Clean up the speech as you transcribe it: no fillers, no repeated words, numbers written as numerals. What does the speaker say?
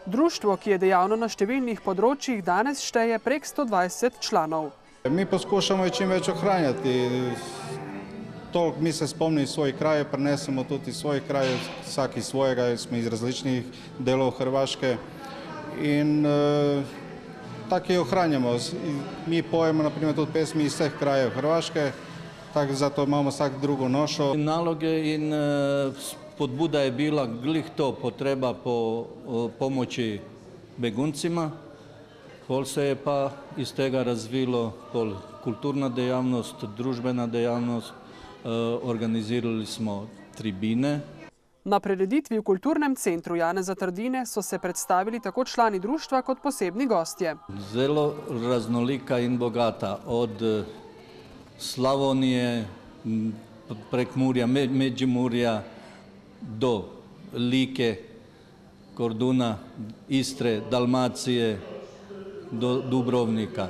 Društvo, ki je dejavno na številnih področjih, danes šteje prek 120 članov. Mi poskušamo čim več ohranjati. Toliko mi se spomnimo svojih krajev, prenesemo tudi iz svojih krajev, vsak iz svojega, smo iz različnih delov Hrvaške in tako jih ohranjamo. Mi pojemo naprimer tudi pesmi iz vseh krajev Hrvaške, tako zato imamo vsak drugo nošo. Naloge in spodbuda je bila glih to, potreba po pomoći beguncima, pol se je pa iz tega razvilo pol kulturna dejavnost, družbena dejavnost, organizirali smo tribine. Na prireditvi v Kulturnem centru Janeza Trdine so se predstavili tako člani društva kot posebni gostje. Zelo raznolika in bogata, od Slavonije, Prekmurja, Međimurja do Like, Korduna, Istre, Dalmacije do Dubrovnika.